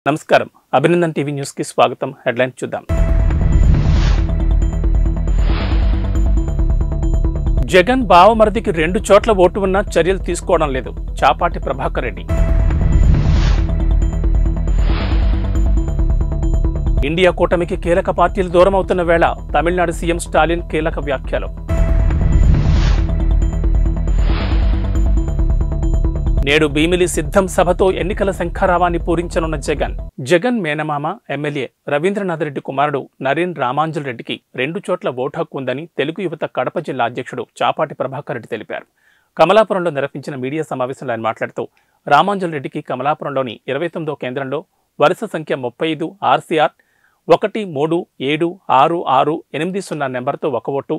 నమస్కారం Abhinandan TV news కి స్వాగతం హెడ్లైన్ చూద్దాం జగన్ బావమరిదికి 2 చోట్ల ఓటు ఉన్నా చర్యలు తీసుకోవడం లేదు చాపాటి ప్రభాకర్ రెడ్డి ఇండియా కూటమికి కీలక పార్టీలు దూరం అవుతున్న వేళ తమిళనాడు సీఎం స్టాలిన్ కీలక వ్యాఖ్యలు నేడు భీమిలి సిద్ధం సభతో ఎన్నికల శంఖారావాన్ని పూరించనున్న జగన్ మేనమామ ఎమ్మెల్యే రవీంద్రనాథ్ రెడ్డి కుమారుడు నరేన్ రామాంజల్ రెడ్డికి 2 చోట్ల ఓటు హక్కు ఉందని తెలుగు యువత కడప జిల్లా అధ్యక్షుడు చాపాటి ప్రభాకర్ రెడ్డి తెలిపారు. కమలాపురంలో నిర్వహించిన మీడియా సమావేశంలో ఆయన మాట్లాడుతూ రామాంజల్ రెడ్డికి కమలాపురంలోని 29వ కేంద్రంలో వరుస సంఖ్య 35 ఆర్సీఆర్ 137668 నెంబర్తో 1 ఓటు,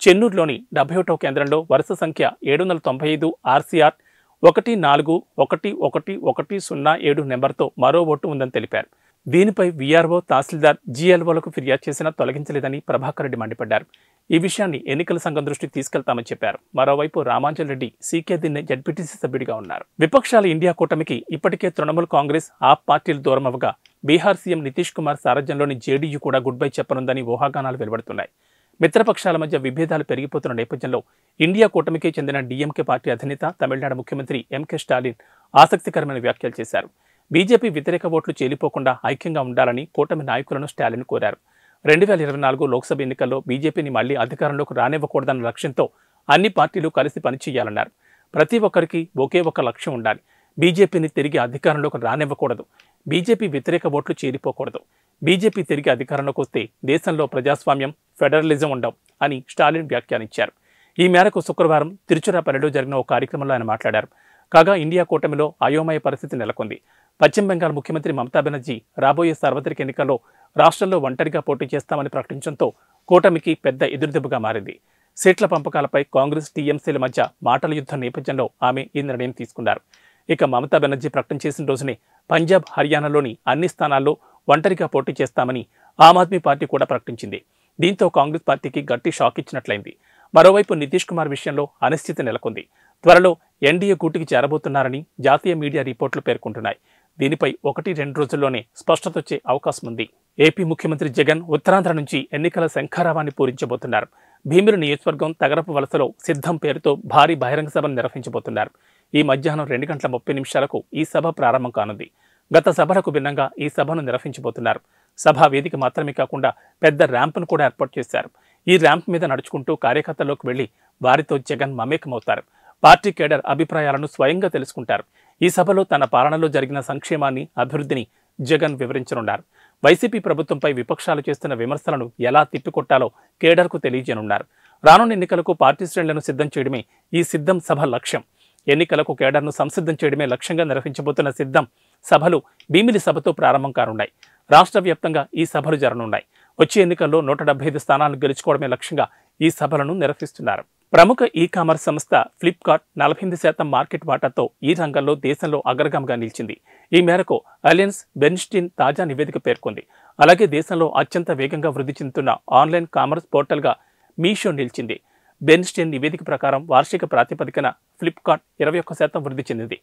చెన్నూరులోని 71వ కేంద్రంలో వరుస సంఖ్య 795 ఆర్సీఆర్ 141107 నెంబర్తో మరో ఓటు ఉందని తెలిపారు. దీనిపై వీఆర్ఓ, తహసీల్దార్, జీఎల్ఓలకు ఫిర్యాదు చేసినా తొలగించలేదని ప్రభాకర్ రెడ్డి మండిపడ్డారు. ఈ విషయాన్ని ఎన్నికల సంఘం దృష్టికి తీసుకెళ్తామని చెప్పారు. మరోవైపు రామాంజల్ రెడ్డి సీకే దిన్నే జడ్పీటీసీ సభ్యుడిగా ఉన్నారు. విపక్షాల ఇండియా కూటమికి ఇప్పటికే తృణమూల్ కాంగ్రెస్, ఆప్ పార్టీలు దూరమవగా బీహార్ సీఎం నితీష్ కుమార్ సారథ్యంలోని జేడీయూ కూడా గుడ్ బై చెప్పనుందని ఊహాగానాలు వెలువడుతున్నాయి. మిత్రపక్షాల మధ్య విభేదాలు పెరిగిపోతున్న నేపథ్యంలో ఇండియా కూటమికి చెందిన డీఎంకే పార్టీ అధినేత తమిళనాడు ముఖ్యమంత్రి ఎంకే స్టాలిన్ ఆసక్తికరమైన వ్యాఖ్యలు చేశారు. బీజేపీ వ్యతిరేక ఓట్లు చేలిపోకుండా ఐక్యంగా ఉండాలని కూటమి నాయకులను స్టాలిన్ కోరారు. 2024 లోక్సభ ఎన్నికల్లో బీజేపీని మళ్లీ అధికారంలోకి రానివ్వకూడదన్న లక్ష్యంతో అన్ని పార్టీలు కలిసి పనిచేయాలన్నారు. ప్రతి ఒక్కరికి ఒకే ఒక లక్ష్యం ఉండాలి. బీజేపీని తిరిగి అధికారంలోకి రానివ్వకూడదు. బీజేపీ వ్యతిరేక ఓట్లు చేరిపోకూడదు. బీజేపీ తిరిగి అధికారంలోకి వస్తే దేశంలో ప్రజాస్వామ్యం, ఫెడరలిజం ఉండవు అని స్టాలిన్ వ్యాఖ్యానించారు. ఈ మేరకు శుక్రవారం తిరుచిరాపల్లిలో జరిగిన ఓ కార్యక్రమంలో ఆయన మాట్లాడారు. కాగా ఇండియా కూటమిలో అయోమయ పరిస్థితి నెలకొంది. పశ్చిమ బెంగాల్ ముఖ్యమంత్రి మమతా బెనర్జీ రాబోయే సార్వత్రిక ఎన్నికల్లో రాష్ట్రంలో ఒంటరిగా పోటీ చేస్తామని ప్రకటించడంతో కూటమికి పెద్ద ఎదురుదెబ్బగా మారింది. సీట్ల పంపకాలపై కాంగ్రెస్, టీఎంసీల మధ్య మాటల యుద్ధం నేపథ్యంలో ఆమె ఈ నిర్ణయం తీసుకున్నారు. ఇక మమతా బెనర్జీ ప్రకటన చేసిన రోజునే పంజాబ్, హర్యానాలోని అన్ని స్థానాల్లో ఒంటరిగా పోటీ చేస్తామని ఆమ్ ఆద్మీ పార్టీ కూడా ప్రకటించింది. దీంతో కాంగ్రెస్ పార్టీకి గట్టి షాక్ ఇచ్చినట్లయింది. మరోవైపు నితీష్ కుమార్ విషయంలో అనిశ్చితి నెలకొంది. త్వరలో ఎన్డీఏ గూటికి చేరబోతున్నారని జాతీయ మీడియా రిపోర్టులు పేర్కొంటున్నాయి. దీనిపై 1-2 రోజుల్లోనే స్పష్టత వచ్చే అవకాశం ఉంది. ఏపీ ముఖ్యమంత్రి జగన్ ఉత్తరాంధ్ర నుంచి ఎన్నికల శంఖారావాన్ని పూరించబోతున్నారు. భీమిలి నియోజకవర్గం తగరపు వలసలో సిద్ధం పేరుతో భారీ బహిరంగ సభను నిర్వహించబోతున్నారు. ఈ మధ్యాహ్నం 2:30 ఈ సభ ప్రారంభం కానుంది. గత సభలకు భిన్నంగా ఈ సభను నిర్వహించబోతున్నారు. సభా వేదిక మాత్రమే కాకుండా పెద్ద ర్యాంపును కూడా ఏర్పాటు చేశారు. ఈ ర్యాంప్ మీద నడుచుకుంటూ కార్యకర్తల్లోకి వెళ్లి వారితో జగన్ మమేకమవుతారు. పార్టీ కేడర్ అభిప్రాయాలను స్వయంగా తెలుసుకుంటారు. ఈ సభలో తన పాలనలో జరిగిన సంక్షేమాన్ని, అభివృద్ధిని జగన్ వివరించనున్నారు. వైసీపీ ప్రభుత్వంపై విపక్షాలు చేస్తున్న విమర్శలను ఎలా తిప్పికొట్టాలో కేడర్కు తెలియజేయనున్నారు. రానున్న ఎన్నికలకు పార్టీ శ్రేణులను సిద్ధం చేయడమే ఈ సిద్ధం సభ లక్ష్యం. ఎన్నికలకు కేడర్ను సంసిద్ధం చేయడమే లక్ష్యంగా నిర్వహించబోతున్న సిద్ధం సభలు భీమిలి సభతో ప్రారంభం కానున్నాయి. రాష్ట్ర వ్యాప్తంగా ఈ సభలు జరగనున్నాయి. వచ్చే ఎన్నికల్లో 175 స్థానాలను గెలుచుకోవడమే లక్ష్యంగా ఈ సభలను నిర్వహిస్తున్నారు. ప్రముఖ ఈ-కామర్స్ సంస్థ ఫ్లిప్కార్ట్ 48% మార్కెట్ వాటాతో ఈ రంగంలో దేశంలో అగ్రగామిగా నిలిచింది. ఈ మేరకు అలయన్స్ బెర్న్స్టీన్ తాజా నివేదిక పేర్కొంది. అలాగే దేశంలో అత్యంత వేగంగా వృద్ధి చెందుతున్న ఆన్లైన్ కామర్స్ పోర్టల్గా మీషో నిలిచింది. బెర్న్స్టీన్ నివేదిక ప్రకారం వార్షిక ప్రాతిపదికన ఫ్లిప్కార్ట్ 21% వృద్ధి చెందింది.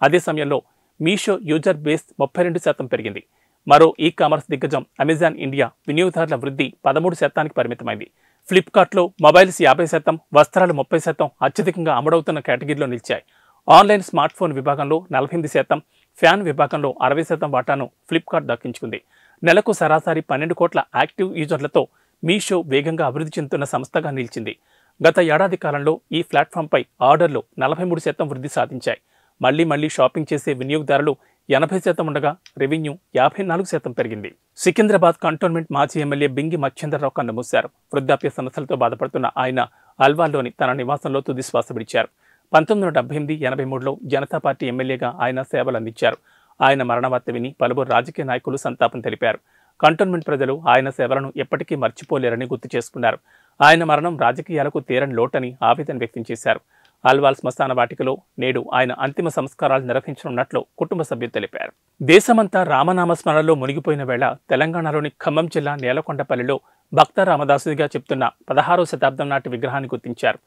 అదే సమయంలో మీషో యూజర్ బేస్ 32% పెరిగింది. మరో ఈ-కామర్స్ దిగ్గజం అమెజాన్ ఇండియా వినియోగదారుల వృద్ధి 13% పరిమితమైంది. ఫ్లిప్కార్ట్లో మొబైల్స్ 50%, వస్త్రాలు 30% అత్యధికంగా అమ్ముడవుతున్న కేటగిరీలో నిలిచాయి. ఆన్లైన్ స్మార్ట్ ఫోన్ విభాగంలో 48%, ఫ్యాన్ విభాగంలో 60% వాటాను ఫ్లిప్కార్ట్ దక్కించుకుంది. నెలకు సరాసరి 12 కోట్ల యాక్టివ్ యూజర్లతో మీషో వేగంగా అభివృద్ధి చెందుతున్న సంస్థగా నిలిచింది. గత ఏడాది కాలంలో ఈ ప్లాట్ఫామ్పై ఆర్డర్లు 43% వృద్ధి సాధించాయి. మళ్లీ షాపింగ్ చేసే వినియోగదారులు 80% ఉండగా రెవెన్యూ 54% పెరిగింది. సికింద్రాబాద్ కంటోన్మెంట్ మాజీ ఎమ్మెల్యే బింగి మచ్చేంద్రరావు కన్నుమూశారు. వృద్ధాప్య సమస్యలతో బాధపడుతున్న ఆయన అల్వాల్లోని తన నివాసంలో తుది శ్వాస విడిచారు. 1978-83లో జనతా పార్టీ ఎమ్మెల్యేగా ఆయన సేవలు అందించారు. ఆయన మరణ వార్త విని పలువురు రాజకీయ నాయకులు సంతాపం తెలిపారు. కంటోన్మెంట్ ప్రజలు ఆయన సేవలను ఎప్పటికీ మర్చిపోలేరని గుర్తు చేసుకున్నారు. ఆయన మరణం రాజకీయాలకు తీరని లోటని ఆవేదన వ్యక్తం చేశారు. అల్వాల్ శ్మశాన వాటికలో నేడు ఆయన అంతిమ సంస్కారాలు నిర్వహించనున్నట్లు కుటుంబ సభ్యులు తెలిపారు. దేశమంతా రామనామ స్మరణలో మునిగిపోయిన వేళ తెలంగాణలోని ఖమ్మం జిల్లా నేలకొండపల్లిలో భక్త రామదాసుడిగా చెప్తున్న 16వ శతాబ్దం నాటి విగ్రహాన్ని గుర్తించారు.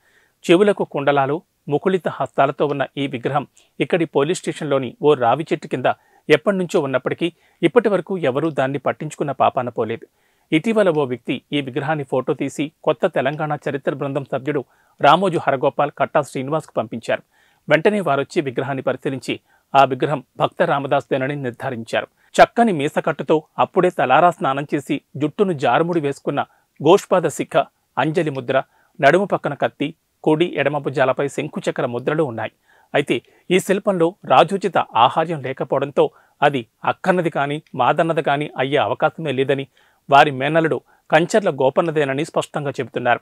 చెవులకు కుండలాలు, ముకుళిత హస్తాలతో ఉన్న ఈ విగ్రహం ఇక్కడి పోలీస్ స్టేషన్లోని ఓ రావి చెట్టు కింద ఎప్పటి నుంచో ఉన్నప్పటికీ ఇప్పటి వరకు ఎవరూ దాన్ని పట్టించుకున్న పాపాన పోలేదు. ఇటీవల ఓ వ్యక్తి ఈ విగ్రహాన్ని ఫోటో తీసి కొత్త తెలంగాణ చరిత్ర బృందం సభ్యుడు రామోజు హరగోపాల్ కట్టా శ్రీనివాస్కు పంపించారు. వెంటనే వారొచ్చి విగ్రహాన్ని పరిశీలించి ఆ విగ్రహం భక్త రామదాసుదేనని నిర్ధారించారు. చక్కని మీసకట్టుతో అప్పుడే తలారా స్నానం చేసి జుట్టును జారుముడి వేసుకున్న గోష్పాద శిఖ, అంజలి ముద్ర, నడుము పక్కన కత్తి, కుడి ఎడమ భుజాలపై శంకుచక్ర ముద్రలు ఉన్నాయి. అయితే ఈ శిల్పంలో రాజోచిత ఆహార్యం లేకపోవడంతో అది అక్కన్నది కానీ మాదన్నది కానీ అయ్యే అవకాశమే లేదని, వారి మేనల్లుడు కంచర్ల గోపన్నదేనని స్పష్టంగా చెబుతున్నారు.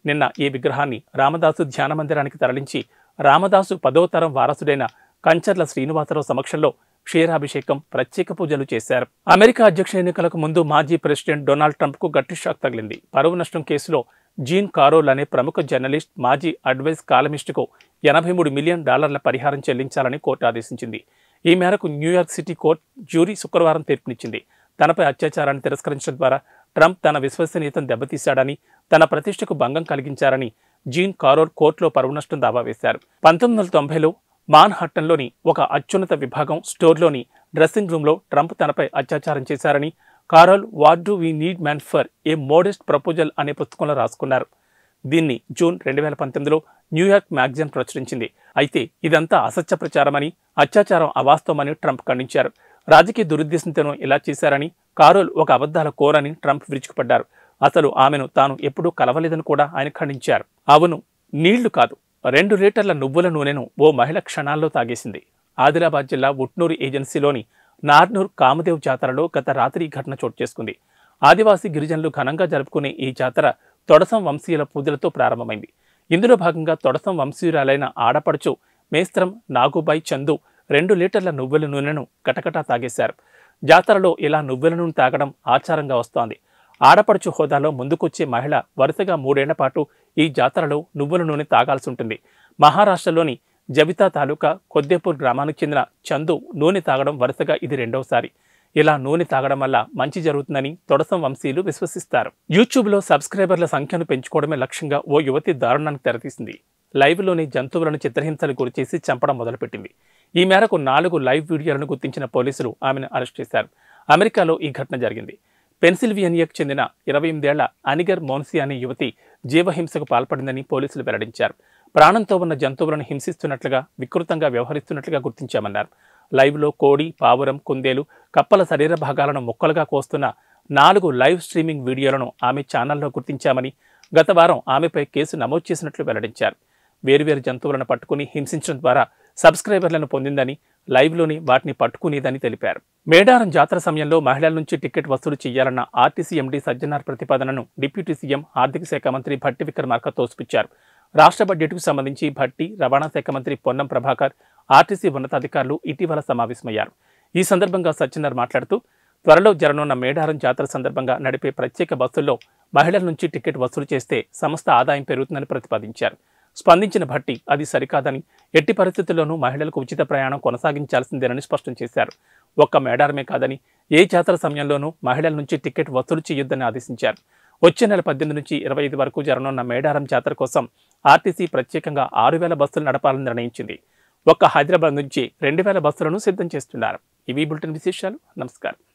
నిన్న ఈ విగ్రహాన్ని రామదాసు ధ్యాన మందిరానికి తరలించి రామదాసు 10వ తరం వారసుడైన కంచర్ల శ్రీనివాసరావు సమక్షంలో క్షీరాభిషేకం, ప్రత్యేక పూజలు చేశారు. అమెరికా అధ్యక్ష ఎన్నికలకు ముందు మాజీ ప్రెసిడెంట్ డొనాల్డ్ ట్రంప్కు గట్టి షాక్ తగిలింది. పరువు నష్టం కేసులో జీన్ కారోల్ అనే ప్రముఖ జర్నలిస్ట్, మాజీ అడ్వైస్ కాలమిస్టుకు $83 మిలియన్ పరిహారం చెల్లించాలని కోర్టు ఆదేశించింది. ఈ మేరకు న్యూయార్క్ సిటీ కోర్టు జ్యూరీ శుక్రవారం తీర్పునిచ్చింది. తనపై అత్యాచారాన్ని తిరస్కరించడం ద్వారా ట్రంప్ తన విశ్వసనీయతను దెబ్బతీశాడని, తన ప్రతిష్టకు భంగం కలిగించారని జీన్ కారోల్ కోర్టులో పరువు నష్టం దావా వేశారు. 1990లో మాన్హట్టన్లోని ఒక అత్యున్నత విభాగం స్టోర్లోని డ్రెస్సింగ్ రూమ్లో ట్రంప్ తనపై అత్యాచారం చేశారని Carroll what do we need man for a modest proposal అనే పుస్తకంలో రాసుకున్నారు. దీన్ని జూన్ 2019లో న్యూయార్క్ మ్యాగజైన్ ప్రచురించింది. అయితే ఇదంతా అసత్య ప్రచారమని, అత్యాచారం అవాస్తవమని ట్రంప్ ఖండించారు. రాజకీయ దురుద్దేశంతోనూ ఇలా చేశారని, కారోల్ ఒక అబద్ధాల కోరని ట్రంప్ విరుచుకుపడ్డారు. అసలు ఆమెను తాను ఎప్పుడూ కలవలేదని కూడా ఆయన ఖండించారు. అవును, నీళ్లు కాదు, 2 లీటర్ల నువ్వుల నూనెను ఓ మహిళ క్షణాల్లో తాగేసింది. ఆదిలాబాద్ జిల్లా ఉట్నూరు ఏజెన్సీలోని నార్నూర్ కామదేవ్ జాతరలో గత రాత్రి ఈ ఘటన చోటు చేసుకుంది. ఆదివాసీ గిరిజనులు ఘనంగా జరుపుకునే ఈ జాతర తొడసం వంశీయుల పూజలతో ప్రారంభమైంది. ఇందులో భాగంగా తొడసం వంశీయురాలైన ఆడపడుచు మేస్త్రం నాగుబాయి చందు 2 లీటర్ల నువ్వుల నూనెను కటకటా తాగేశారు. జాతరలో ఇలా నువ్వుల నూనె తాగడం ఆచారంగా వస్తోంది. ఆడపడుచు హోదాలో ముందుకొచ్చే మహిళ వరుసగా 3 ఏళ్ల పాటు ఈ జాతరలో నువ్వుల నూనె తాగాల్సి ఉంటుంది. మహారాష్ట్రలోని జబితా తాలూకా కొద్దేపూర్ గ్రామానికి చెందిన చందు నూనె తాగడం వరుసగా ఇది 2వసారి. ఇలా నూనె తాగడం వల్ల మంచి జరుగుతుందని తొడసం వంశీయులు విశ్వసిస్తారు. యూట్యూబ్లో సబ్స్క్రైబర్ల సంఖ్యను పెంచుకోవడమే లక్ష్యంగా ఓ యువతి దారుణానికి తెరతీసింది. లైవ్లోని జంతువులను చిత్రహింసలు గురిచేసి చంపడం మొదలుపెట్టింది. ఈ మేరకు 4 లైవ్ వీడియోలను గుర్తించిన పోలీసులు ఆమెను అరెస్ట్ చేశారు. అమెరికాలో ఈ ఘటన జరిగింది. పెన్సిల్వేనియాకు చెందిన 28 ఏళ్ల అనిగర్ మోన్సీ అనే యువతి జీవహింసకు పాల్పడిందని పోలీసులు వెల్లడించారు. ప్రాణంతో ఉన్న జంతువులను హింసిస్తున్నట్లుగా, వికృతంగా వ్యవహరిస్తున్నట్లుగా గుర్తించామన్నారు. లైవ్లో కోడి, పావురం, కుందేలు, కప్పల శరీర భాగాలను ముక్కలుగా కోస్తున్న 4 లైవ్ స్ట్రీమింగ్ వీడియోలను ఆమె ఛానల్లో గుర్తించామని, గత వారం ఆమెపై కేసు నమోదు చేసినట్లు వెల్లడించారు. వేరువేరు జంతువులను పట్టుకుని హింసించడం ద్వారా సబ్స్క్రైబర్లను పొందిందని, లైవ్లోని వాటిని పట్టుకునేదని తెలిపారు. మేడారం జాతర సమయంలో మహిళల నుంచి టికెట్ వసూలు చేయాలన్న ఆర్టీసీ ఎండీ సజ్జనార్ ప్రతిపాదనను డిప్యూటీ సీఎం, ఆర్థిక శాఖ మంత్రి భట్టి విక్రమార్క తోసిపుచ్చారు. రాష్ట్ర బడ్జెట్కు సంబంధించి భట్టి, రవాణా శాఖ మంత్రి పొన్నం ప్రభాకర్, ఆర్టీసీ ఉన్నతాధికారులు ఇటీవల సమావేశమయ్యారు. ఈ సందర్భంగా సజ్జనార్ మాట్లాడుతూ, త్వరలో జరగనున్న మేడారం జాతర సందర్భంగా నడిపే ప్రత్యేక బస్సుల్లో మహిళల నుంచి టికెట్ వసూలు చేస్తే సంస్థ ఆదాయం పెరుగుతుందని ప్రతిపాదించారు. స్పందించిన భట్టి అది సరికాదని, ఎట్టి పరిస్థితుల్లోనూ మహిళలకు ఉచిత ప్రయాణం కొనసాగించాల్సిందేనని స్పష్టం చేశారు. ఒక్క మేడారమే కాదని ఏ జాతర సమయంలోనూ మహిళల నుంచి టికెట్ వసూలు చేయొద్దని ఆదేశించారు. వచ్చే నెల 18 నుంచి 25 వరకు జరగనున్న మేడారం జాతర కోసం ఆర్టీసీ ప్రత్యేకంగా 6,000 బస్సులు నడపాలని నిర్ణయించింది. ఒక్క హైదరాబాద్ నుంచి 2,000 బస్సులను సిద్ధం చేస్తున్నారు. ఇవి బులెటిన్ విశేషాలు. నమస్కారం.